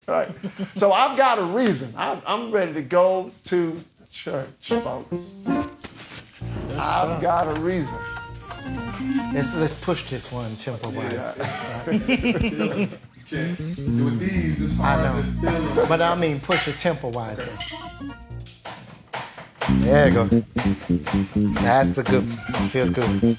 Right. So I've got a reason. I'm ready to go to church, folks. I've got a reason. Let's push this one tempo-wise. Yeah. With these, it's hard I to know. feel. But I mean, push it tempo-wise. There you go. That's a good. Feels good.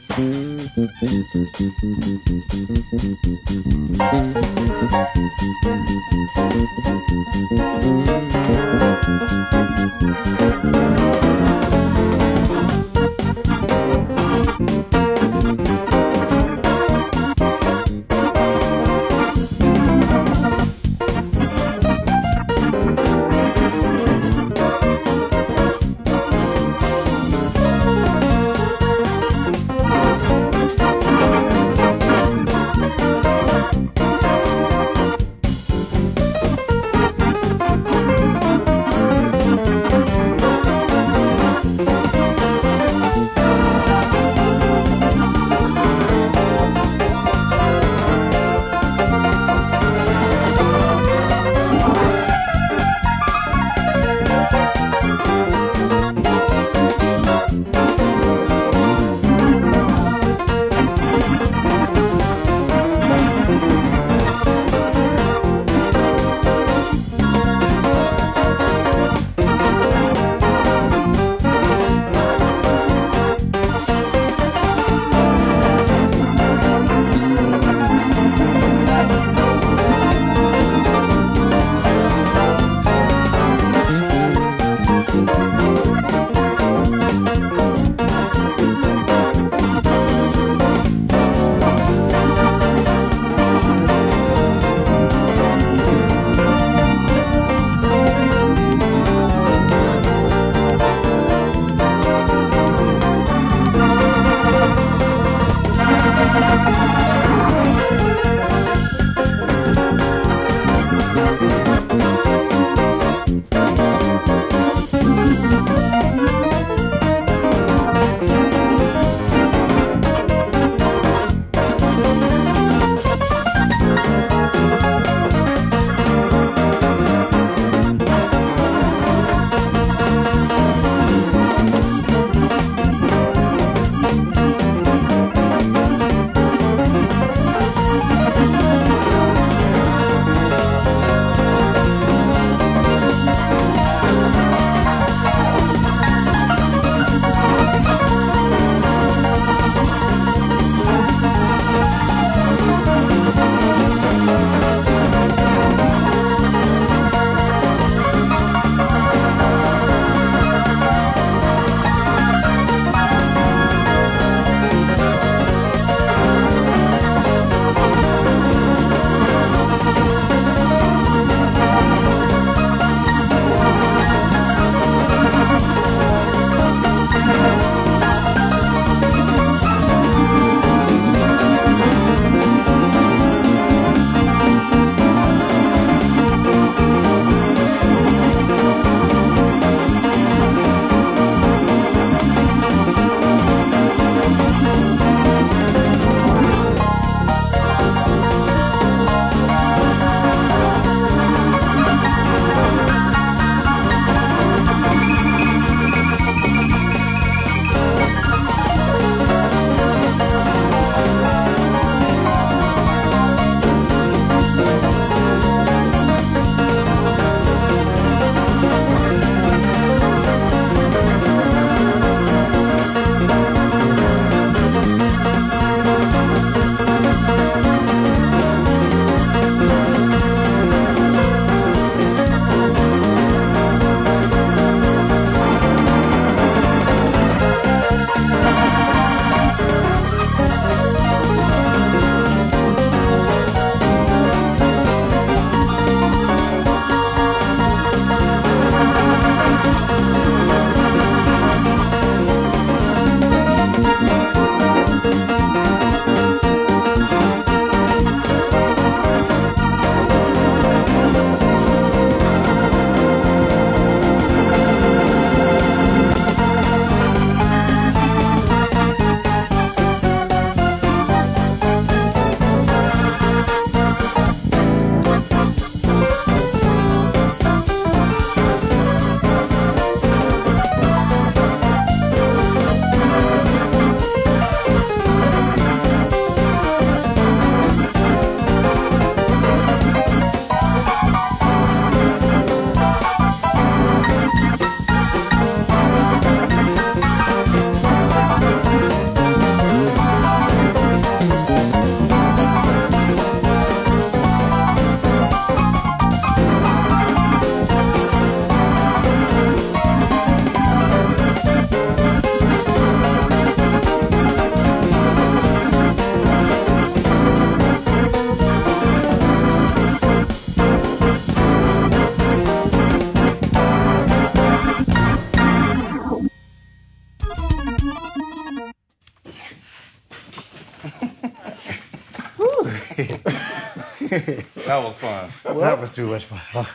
That was fun. That was too much fun.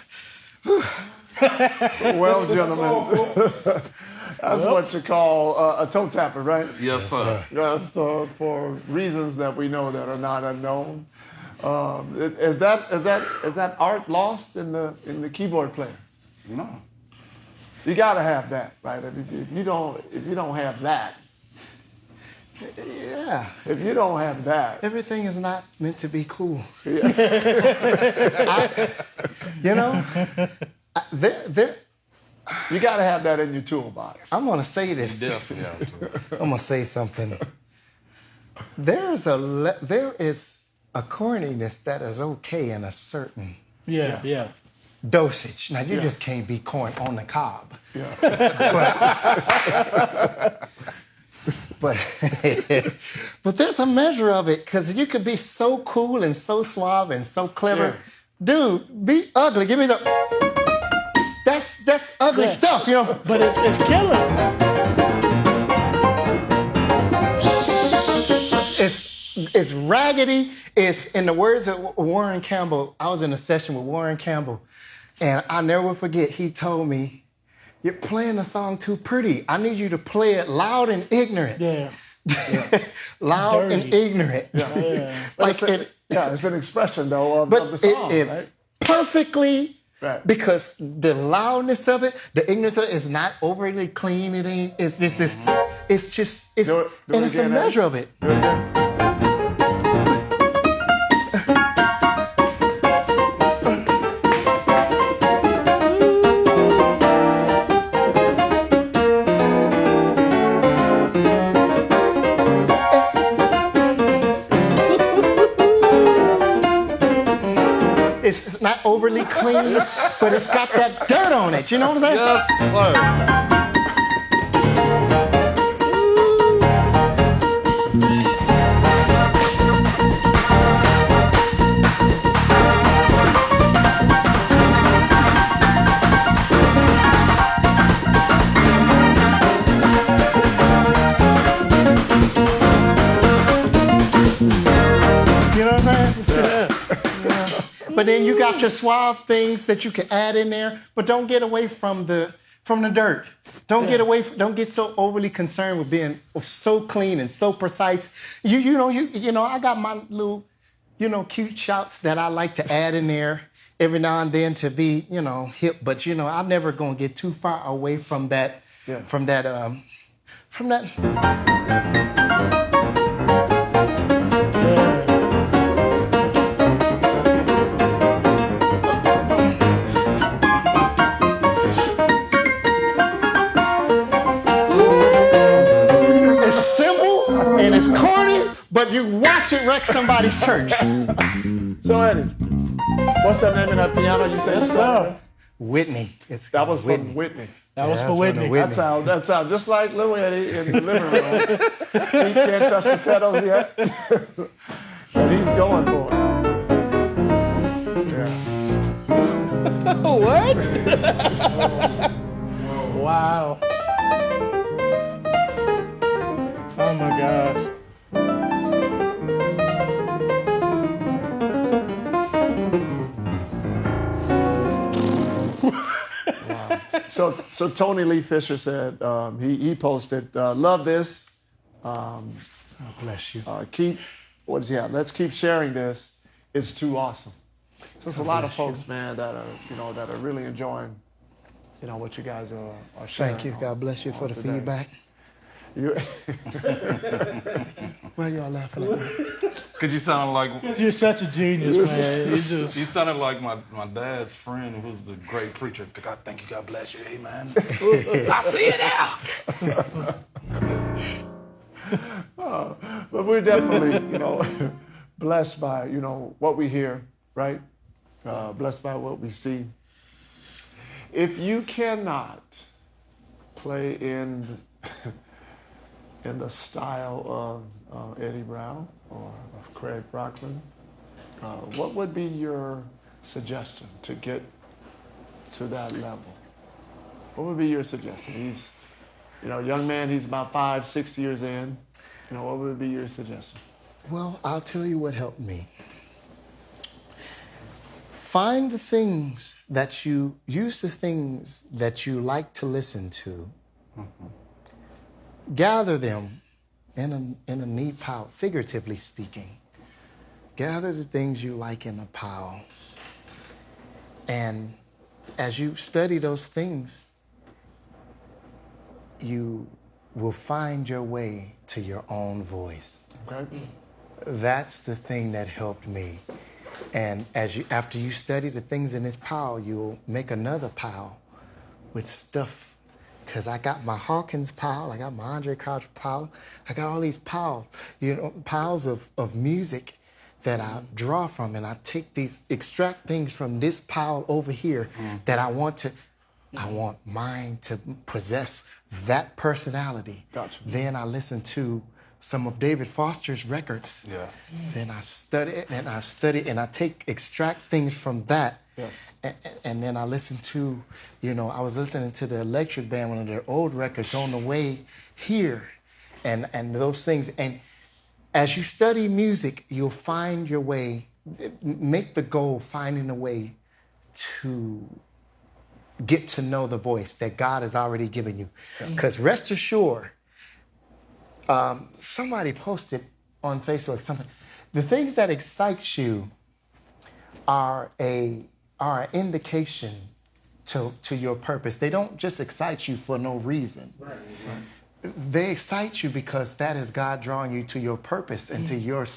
Well, gentlemen, that's what you call a toe tapper, right? Yes, sir. Yes, for reasons that we know that are not unknown. Is that art lost in the keyboard player? No. You got to have that, right? If you don't have that, Yeah. if you don't have that, Everything is not meant to be cool. yeah. You got to have that in your toolbox. I'm going to say this. Definitely have to. I'm going to say something. There is a corniness that is okay in a certain Yeah. dosage. Now, you just can't be corn on the cob. Yeah. But there's a measure of it, because you could be so cool and so suave and so clever. Yeah. Dude, be ugly. Give me the... That's ugly stuff, you know. But it's killing. It's raggedy. It's, in the words of Warren Campbell, I was in a session with Warren Campbell, and I'll never forget, he told me, "You're playing the song too pretty. I need you to play it loud and ignorant." Yeah. Loud and Dirty. ignorant. Yeah. Like it's an expression, though, of but the song, it right? perfectly, Right. because the loudness of it, the ignorance of it is not overly clean. It ain't. It's just. It's Do it and it's a again, measure Eddie. of it. Do it again. It's not overly clean, but it's got that dirt on it. You know what I'm saying? Yes, sir. You know what I'm saying? It's just, But then you got your suave things that you can add in there, but don't get away from the dirt. Don't get so overly concerned with being so clean and so precise. You know, I got my little, cute shouts that I like to add in there every now and then to be, hip. But I'm never gonna get too far away from that. Yeah. From that. It's simple and it's corny, but you watch it wreck somebody's church. So, Eddie, what's the name of that piano you said? Whitney. That was from Whitney. That was Yeah, for that's Whitney. Whitney. That sounds just like Lil Eddie in the living room. He can't touch the pedals yet, but he's going for it. Yeah. What? Wow. Oh my gosh. So Tony Lee Fisher said he posted, "Love this. Oh, bless you. What does he have? Let's keep sharing this. It's too awesome." So there's a lot of folks, man, that are really enjoying, what you guys are sharing. Thank you. God bless you for the today. feedback. Why y'all laughing at me? Cause you sounded like You're such a genius, man. you sounded like my dad's friend who was the great preacher. God, thank you, God bless you, amen. I see it now. But we're definitely, blessed by, what we hear, right? Blessed by what we see. If you cannot play in the style of Eddie Brown or of Craig Brockman, what would be your suggestion to get to that level? What would be your suggestion? He's, young man, he's about 5-6 years in. What would be your suggestion? Well, I'll tell you what helped me. find the things that you use, the things that you like to listen to, gather them in a neat pile, figuratively speaking. Gather the things you like in a pile. And as you study those things, you will find your way to your own voice. Okay. That's the thing that helped me. And after you study the things in this pile, you'll make another pile with stuff. Because I got my Hawkins pile, I got my Andre Crouch pile, I got all these piles of music that I draw from, and I extract things from this pile over here that I want mine to possess that personality. Gotcha. Then I listen to some of David Foster's records. Yes. Then I study it, and I extract things from that. Yes. And then I listen to, I was listening to the Electric Band, one of their old records on the way here, and those things. And as you study music, you'll find your way, make the goal finding a way to get to know the voice that God has already given you. Because rest assured, somebody posted on Facebook something, the things that excite you are an indication to your purpose. They don't just excite you for no reason. Right. They excite you because that is God drawing you to your purpose and to your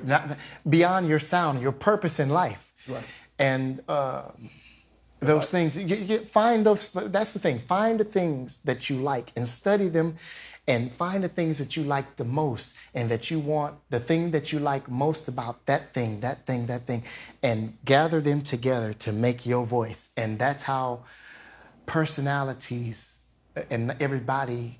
not beyond your sound, your purpose in life. Right. And those things, find those. That's the thing. Find the things that you like and study them, and find the things that you like the most and that you want, the thing that you like most about that thing, and gather them together to make your voice. And that's how personalities and everybody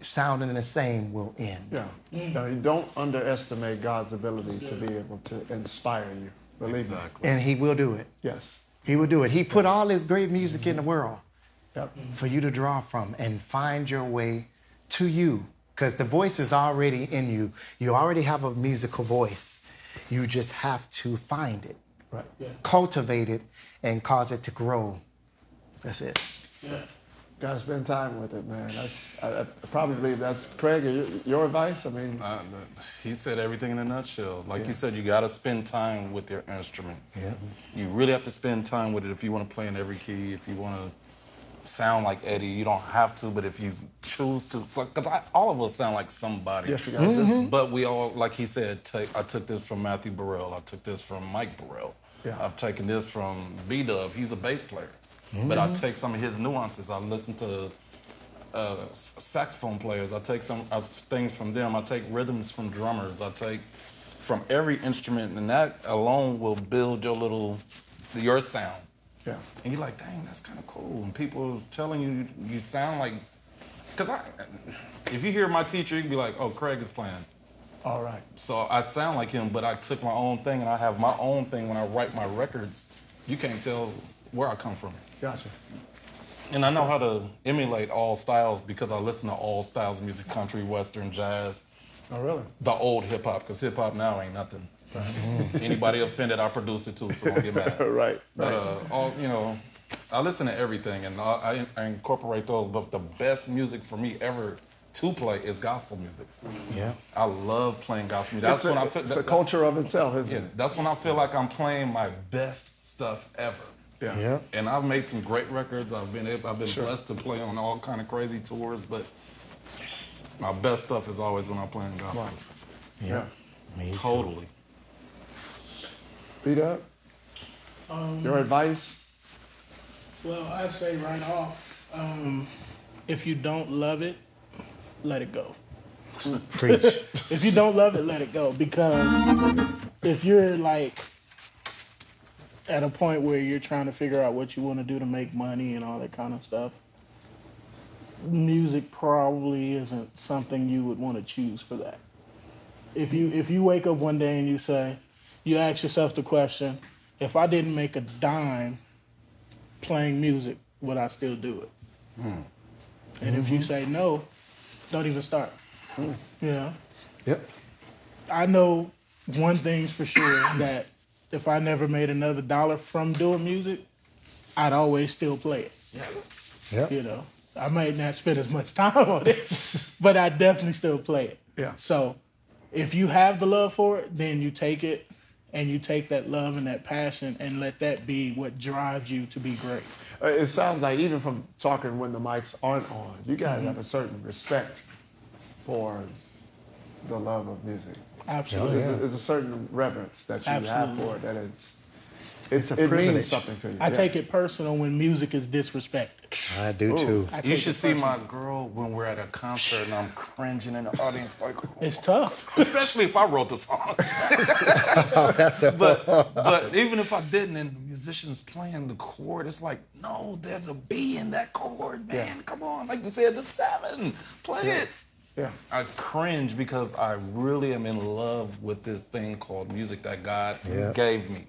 sounding the same will end. Yeah. No, you don't underestimate God's ability to be able to inspire you. Believe me. And he will do it. Yes. He will do it. He put all this great music in the world Yep. for you to draw from and find your way to you. Because the voice is already in you. You already have a musical voice. You just have to find it, Right. Yeah. cultivate it, and cause it to grow. That's it. Yeah. Gotta spend time with it, man. I probably believe that's Craig. Your advice? I mean, He said everything in a nutshell. Like you said, you got to spend time with your instrument. Yeah. You really have to spend time with it if you want to play in every key, if you want to sound like Eddie. You don't have to, but if you choose to, because all of us sound like somebody. yes, you guys do. But we all, like he said, I took this from Matthew Burrell. I took this from Mike Burrell. Yeah. I've taken this from B-Dub. He's a bass player. But I take some of his nuances. I listen to saxophone players. I take some things from them. I take rhythms from drummers. I take from every instrument, and that alone will build your sound. Yeah. And you're like, dang, that's kind of cool. And people telling you, you sound like, because if you hear my teacher, you can be like, oh, Craig is playing. All right. So I sound like him, but I took my own thing, and I have my own thing when I write my records. You can't tell where I come from. Gotcha. And I know how to emulate all styles because I listen to all styles of music, country, western, jazz. Oh, really? The old hip-hop, because hip-hop now ain't nothing. Anybody offended, I produce it too, so don't get mad. Right. But, I listen to everything, and I incorporate those, but the best music for me ever to play is gospel music. Yeah. I love playing gospel music. That's when I feel... It's a culture of itself, isn't Yeah, it? that's when I feel like I'm playing my best stuff ever. Yeah. Yeah. And I've made some great records. I've been blessed to play on all kind of crazy tours, but my best stuff is always when I'm playing gospel. Wow. Yeah. Me too. Totally. Beat up. Your advice? Well, I'd say right off, if you don't love it, let it go. Preach. If you don't love it, let it go. Because if you're like at a point where you're trying to figure out what you want to do to make money and all that kind of stuff, music probably isn't something you would want to choose for that. If you wake up one day and you ask yourself the question, if I didn't make a dime playing music, would I still do it? And if you say no, don't even start. You know? Yep. I know one thing's for sure, that if I never made another dollar from doing music, I'd always still play it. Yeah. You know, I might not spend as much time on it, but I definitely still play it. Yeah. So if you have the love for it, then you take it and you take that love and that passion and let that be what drives you to be great. It sounds like even from talking when the mics aren't on, you guys have a certain respect for the love of music. Absolutely. There's a certain reverence that you have Absolutely. for it, that It's a it means privilege. something to you. I take it personal when music is disrespected. I do too. I You take should it see my personal. girl when we're at a concert and I'm cringing in the audience like, It's tough. especially if I wrote the song. but even if I didn't and the musician's playing the chord, it's like, no, there's a B in that chord, man. Come on. Like you said, the 7. Play it. Yeah. I cringe because I really am in love with this thing called music that God gave me.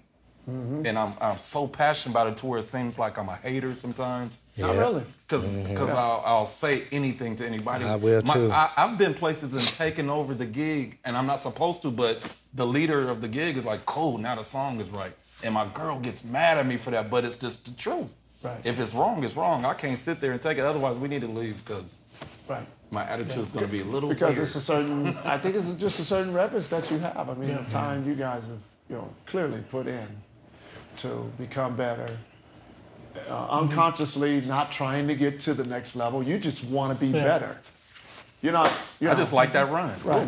And I'm so passionate about it to where it seems like I'm a hater sometimes. Not really. Because I'll say anything to anybody. I will too. I've been places and taken over the gig, and I'm not supposed to, but the leader of the gig is like, cool, now the song is right. And my girl gets mad at me for that, but it's just the truth. Right. If it's wrong, it's wrong. I can't sit there and take it. Otherwise, we need to leave because Right. my attitude is going to be a little Because weird. it's a certain, I think it's just a certain reverence that you have. I mean, the time you guys have, clearly put in to become better. Unconsciously not trying to get to the next level. You just want to be better. I just like that run. Right.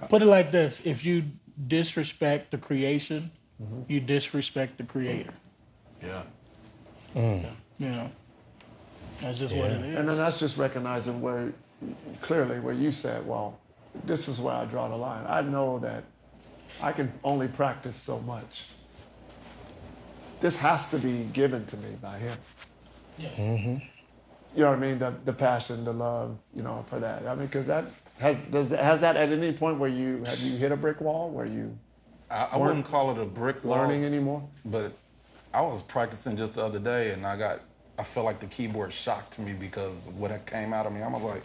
Put it like this. If you disrespect the creation, you disrespect the creator. Yeah. You know, that's just what it is. And then that's just recognizing where you said, well, this is where I draw the line. I know that I can only practice so much. This has to be given to me by him. Yeah. You know what I mean? The passion, the love, for that. I mean, because that has that at any point where have you hit a brick wall where you I wouldn't call it a brick wall. learning anymore? But I was practicing just the other day, and I felt like the keyboard shocked me because what came out of me. I was like,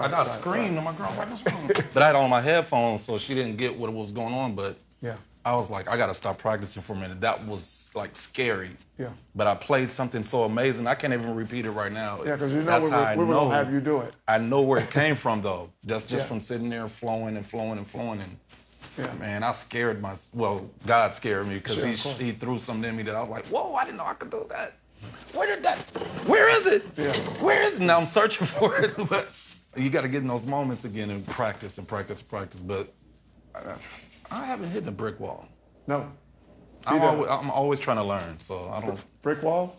I got screamed, and my girl was like, what's wrong? But I had on my headphones, so she didn't get what was going on. But Yeah. I was like, I got to stop practicing for a minute. That was like scary. Yeah. But I played something so amazing, I can't even repeat it right now. Yeah, because That's how I we will know. have you do it. I know where it came from, though. That's just Yeah. from sitting there flowing and flowing and flowing. And Yeah. man, I scared God scared me because Sure, of course. he threw something in me that I was like, whoa, I didn't know I could do that. Where is it? Yeah. Where is it? Now I'm searching for it. But you got to get in those moments again and practice and practice and practice. But I haven't hit a brick wall. No. I'm always trying to learn, so I don't. Brick wall?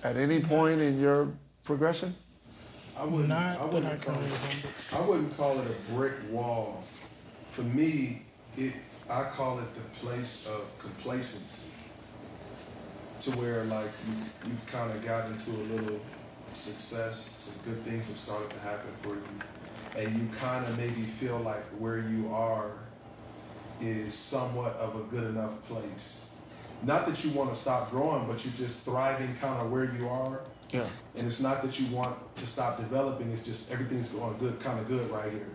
At any point in your progression? I wouldn't Not that I call can it. remember. I wouldn't call it a brick wall. For me, I call it the place of complacency. To where like you've kind of got into a little success, some good things have started to happen for you, and you kind of maybe feel like where you are is somewhat of a good enough place. Not that you want to stop growing, but you're just thriving kind of where you are. Yeah. And it's not that you want to stop developing, it's just everything's going good, kind of good right here.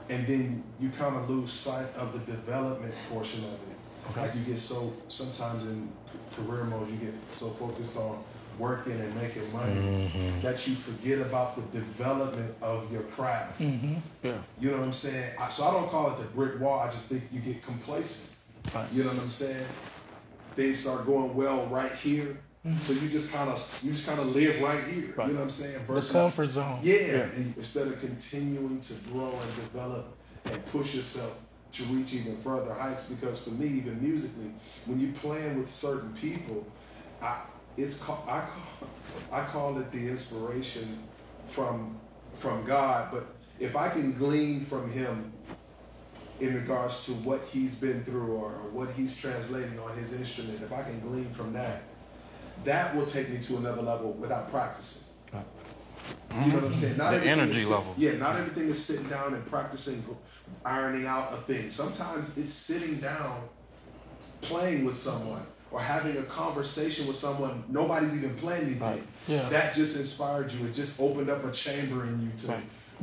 And then you kind of lose sight of the development portion of it. Okay. Like you get sometimes in career mode, you get so focused on working and making money that you forget about the development of your craft. Yeah. You know what I'm saying? So I don't call it the brick wall, I just think you get complacent. Right. You know what I'm saying? Things start going well right here. So you just kind of live right here. Right. You know what I'm saying? The comfort zone. Yeah. And instead of continuing to grow and develop and push yourself to reach even further heights, because for me, even musically, when you playing with certain people, I call it the inspiration from God. But if I can glean from him in regards to what he's been through or what he's translating on his instrument, if I can glean from that, that will take me to another level without practicing. You know what I'm saying? Not The everything energy is level. Yeah, not everything is sitting down and practicing, ironing out a thing. Sometimes it's sitting down, playing with someone, or having a conversation with someone. Nobody's even playing anything. Right. Yeah. That just inspired you. It just opened up a chamber in you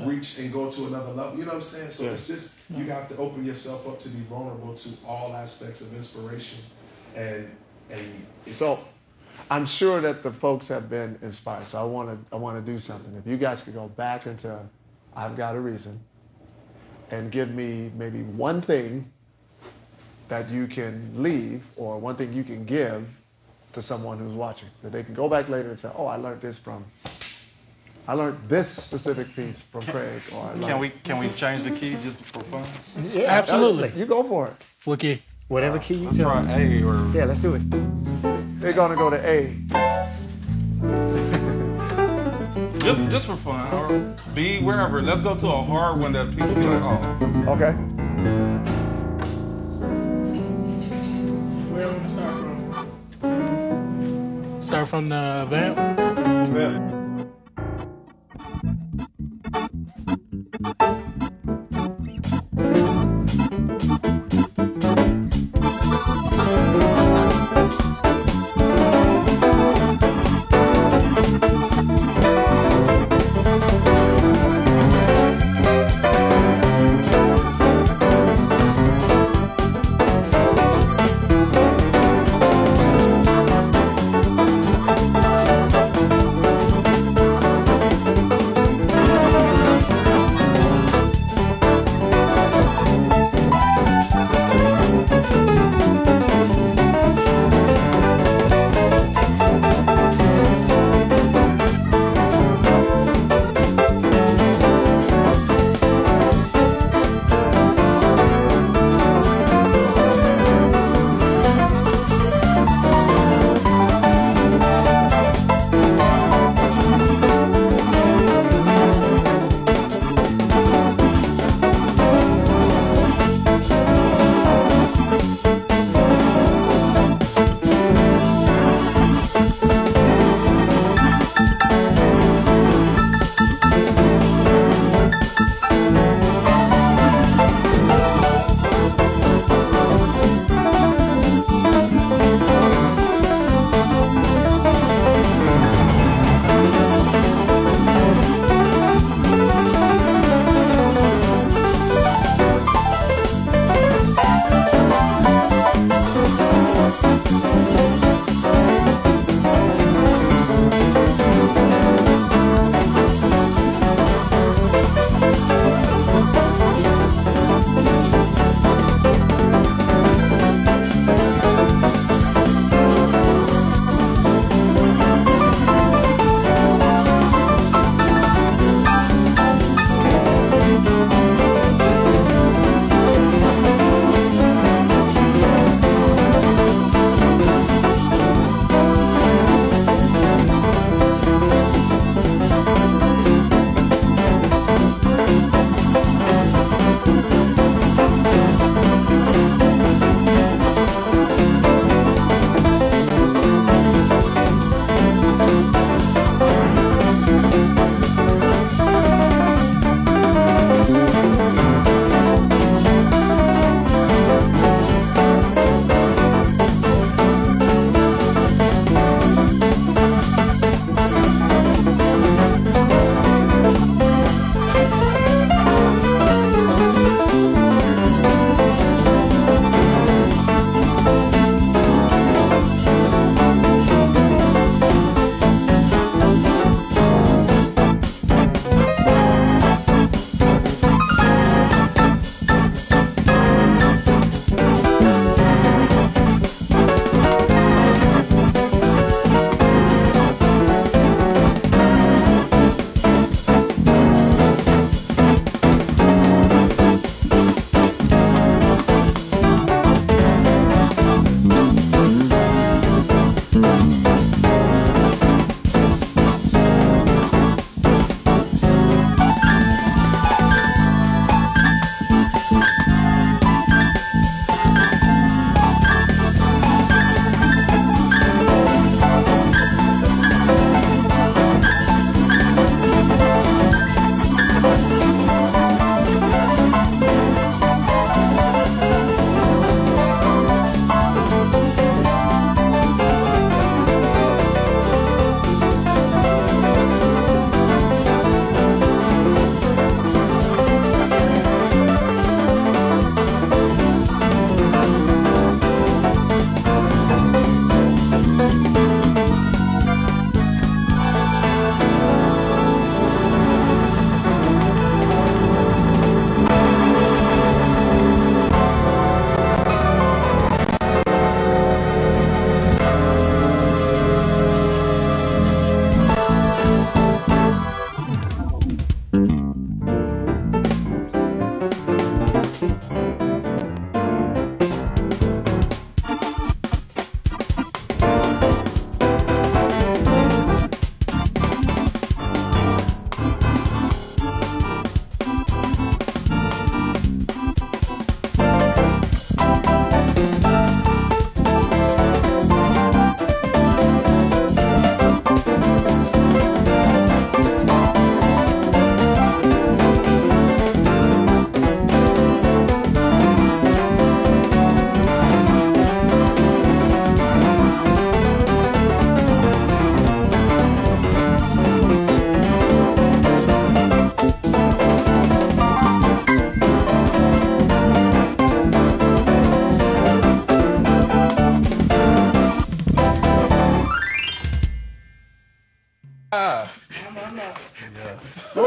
reach and go to another level. You know what I'm saying? So Yeah. it's just, you have to open yourself up to be vulnerable to all aspects of inspiration. And it's, So I'm sure that the folks have been inspired. So I want to do something. If you guys could go back into I've Got a Reason and give me maybe one thing that you can leave or one thing you can give to someone who's watching, that they can go back later and say, oh, I learned this specific piece from Craig. Or I learned. Can we change the key just for fun? Yeah, Absolutely. You go for it. What key? Whatever key you Let's tell try me. A or Yeah, let's do it. They're gonna go to A. just for fun, or B, wherever. Let's go to a hard one that people be like, oh. Okay. Where want to start from? Start from the vamp?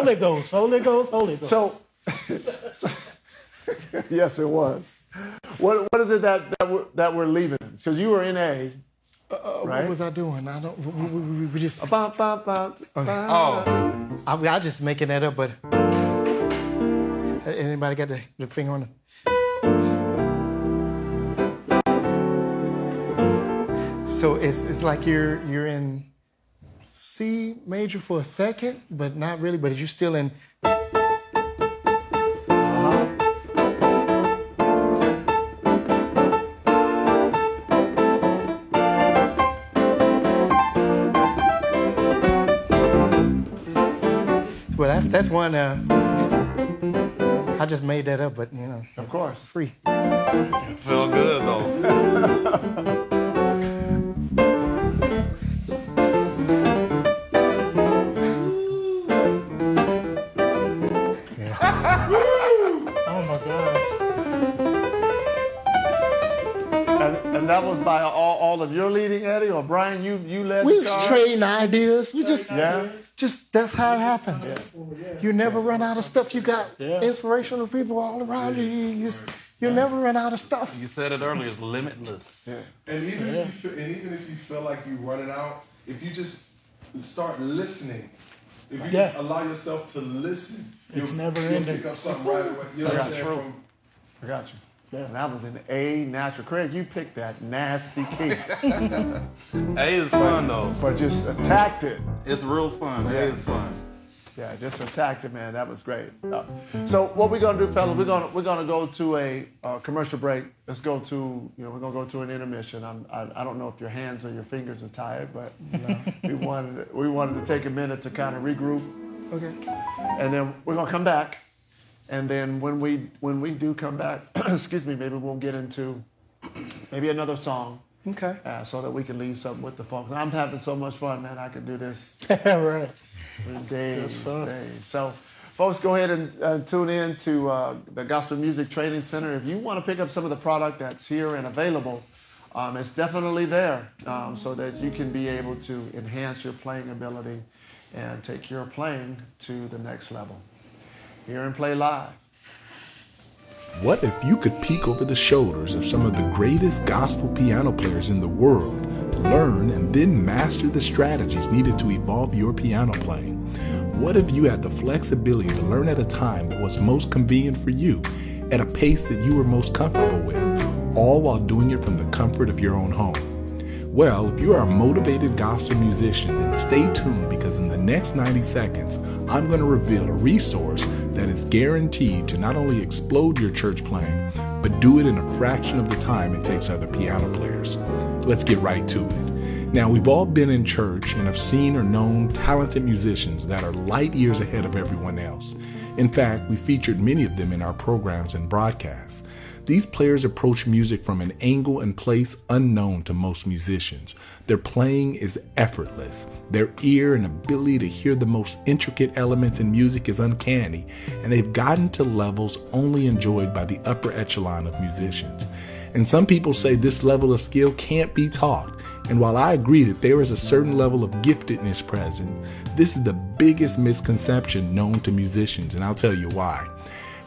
Holy Ghost, Holy Ghost, Holy Ghost. So yes, it was. What is it that we're leaving? Because you were in A, right? What was I doing? I don't. We just. I just making that up, but anybody got the finger on it? So it's like you're in C major for a second, but not really. But you're still in. Well, that's one. I just made that up, but Of course, free. It felt good though. Oh my God. and that was by all of your leading, Eddie, or Brian? You led. We the was charge? trading ideas. We just that's how it happens. Yeah. You never run out of stuff. You got Yeah. inspirational people all around you. You never run out of stuff. You said it earlier, it's limitless. Yeah. And even if you feel like you're running out, if you just start listening, if you just allow yourself to listen, It's never you'll ending. pick up something right away. You know what I'm That's saying? true. I got you. Yeah. And I was in A natural. Craig, you picked that nasty key, A is fun though. but just attacked it. It's real fun. A is fun. Yeah, just attacked it, man. That was great. So what we're gonna do, fellas? We're gonna go to a commercial break. Let's go to we're gonna go to an intermission. I don't know if your hands or your fingers are tired, but we wanted to take a minute to kind of regroup. Okay. And then we're gonna come back. And then when we do come back, excuse me, maybe we'll get into maybe another song. Okay. So that we can leave something with the folks. I'm having so much fun, man. I could do this Right. days. So, folks, go ahead and tune in to the Gospel Music Training Center. If you want to pick up some of the product that's here and available, it's definitely there so that you can be able to enhance your playing ability and take your playing to the next level. Hear and play live. What if you could peek over the shoulders of some of the greatest gospel piano players in the world, learn and then master the strategies needed to evolve your piano playing? What if you had the flexibility to learn at a time that was most convenient for you, at a pace that you were most comfortable with, all while doing it from the comfort of your own home? Well, if you are a motivated gospel musician, then stay tuned, because in the next 90 seconds, I'm going to reveal a resource that is guaranteed to not only explode your church playing, but do it in a fraction of the time it takes other piano players. Let's get right to it. Now, we've all been in church and have seen or known talented musicians that are light years ahead of everyone else. In fact, we featured many of them in our programs and broadcasts. These players approach music from an angle and place unknown to most musicians. Their playing is effortless. Their ear and ability to hear the most intricate elements in music is uncanny, and they've gotten to levels only enjoyed by the upper echelon of musicians. And some people say this level of skill can't be taught. And while I agree that there is a certain level of giftedness present, this is the biggest misconception known to musicians, and I'll tell you why.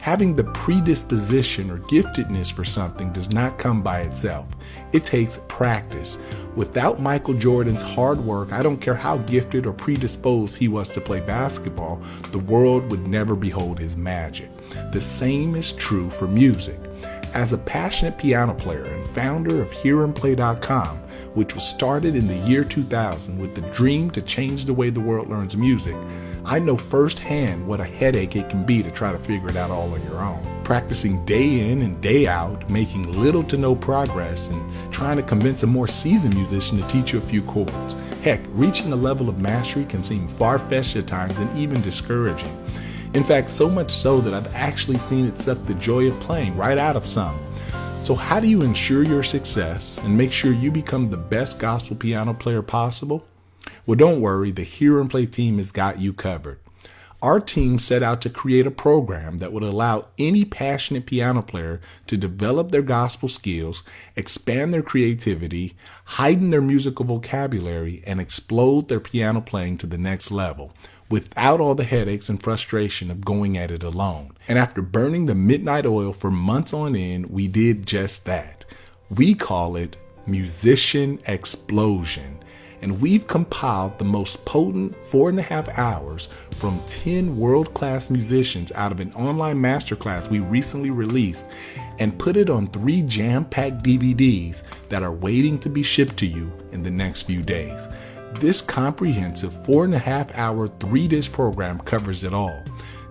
Having the predisposition or giftedness for something does not come by itself. It takes practice. Without Michael Jordan's hard work, I don't care how gifted or predisposed he was to play basketball, the world would never behold his magic. The same is true for music. As a passionate piano player and founder of HearAndPlay.com, which was started in the year 2000 with the dream to change the way the world learns music, I know firsthand what a headache it can be to try to figure it out all on your own. Practicing day in and day out, making little to no progress, and trying to convince a more seasoned musician to teach you a few chords. Heck, reaching a level of mastery can seem far-fetched at times and even discouraging. In fact, so much so that I've actually seen it suck the joy of playing right out of some. So how do you ensure your success and make sure you become the best gospel piano player possible? Well, don't worry, the Hear and Play team has got you covered. Our team set out to create a program that would allow any passionate piano player to develop their gospel skills, expand their creativity, heighten their musical vocabulary, and explode their piano playing to the next level. without all the headaches and frustration of going at it alone. And after burning the midnight oil for months on end, we did just that. We call it Musician Explosion. And we've compiled the most potent 4.5 hours from 10 world-class musicians out of an online masterclass we recently released and put it on 3 jam-packed DVDs that are waiting to be shipped to you in the next few days. This comprehensive 4.5 hour 3-disc program covers it all.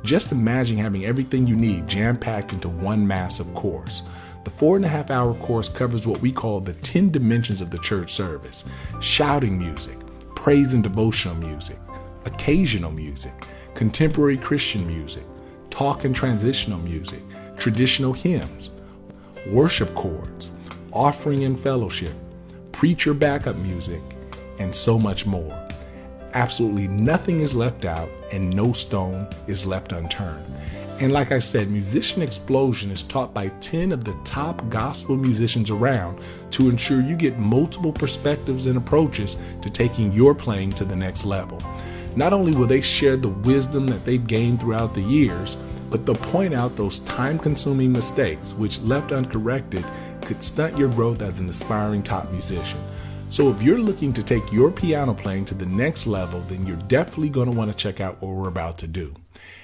Just imagine having everything you need jam-packed into one massive course. The 4.5 hour course covers what we call the 10 dimensions of the church service: shouting music, praise and devotional music, occasional music, contemporary Christian music, talk and transitional music, traditional hymns, worship chords, offering and fellowship, preacher backup music, and so much more. Absolutely nothing is left out and no stone is left unturned. And like I said, Musician Explosion is taught by 10 of the top gospel musicians around to ensure you get multiple perspectives and approaches to taking your playing to the next level. Not only will they share the wisdom that they've gained throughout the years, but they'll point out those time-consuming mistakes which, left uncorrected, could stunt your growth as an aspiring top musician. So if you're looking to take your piano playing to the next level, then you're definitely going to want to check out what we're about to do.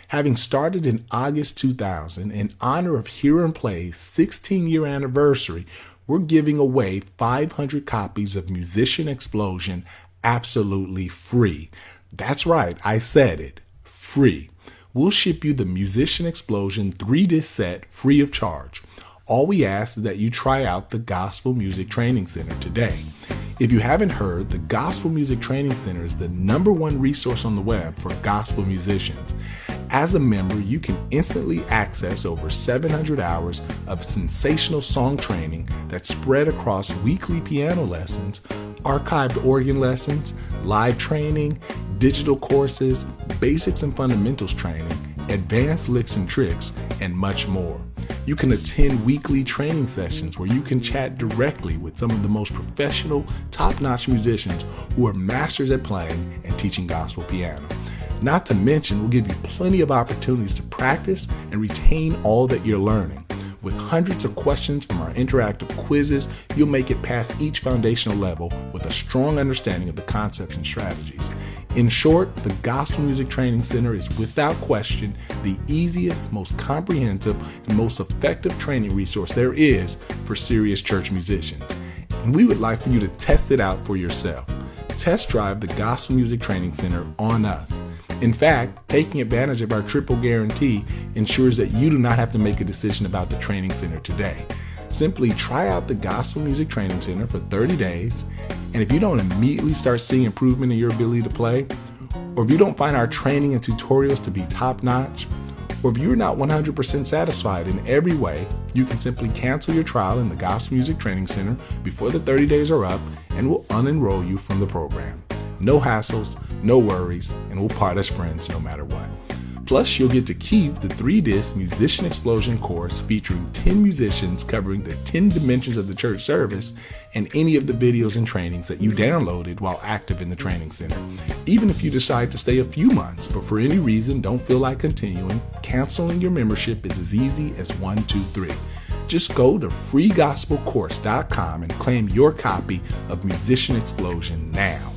Having started in August 2000, in honor of Hear and Play's 16-year anniversary, we're giving away 500 copies of Musician Explosion absolutely free. That's right, I said it, free. We'll ship you the Musician Explosion 3-disc set free of charge. All we ask is that you try out the Gospel Music Training Center today. If you haven't heard, the Gospel Music Training Center is the #1 resource on the web for gospel musicians. As a member, you can instantly access over 700 hours of sensational song training that's spread across weekly piano lessons, archived organ lessons, live training, digital courses, basics and fundamentals training, advanced licks and tricks, and much more. You can attend weekly training sessions where you can chat directly with some of the most professional, top-notch musicians who are masters at playing and teaching gospel piano. Not to mention, we'll give you plenty of opportunities to practice and retain all that you're learning. With hundreds of questions from our interactive quizzes, you'll make it past each foundational level with a strong understanding of the concepts and strategies. In short, the Gospel Music Training Center is without question the easiest, most comprehensive, and most effective training resource there is for serious church musicians. And we would like for you to test it out for yourself. Test drive the Gospel Music Training Center on us. In fact, taking advantage of our triple guarantee ensures that you do not have to make a decision about the training center today. Simply try out the Gospel Music Training Center for 30 days, and if you don't immediately start seeing improvement in your ability to play, or if you don't find our training and tutorials to be top-notch, or if you're not 100% satisfied in every way, you can simply cancel your trial in the Gospel Music Training Center before the 30 days are up, and we'll unenroll you from the program. No hassles, no worries, and we'll part as friends no matter what. Plus, you'll get to keep the 3-disc Musician Explosion course featuring 10 musicians covering the 10 dimensions of the church service and any of the videos and trainings that you downloaded while active in the training center. Even if you decide to stay a few months, but for any reason don't feel like continuing, canceling your membership is as easy as 1, 2, 3. Just go to freegospelcourse.com and claim your copy of Musician Explosion now.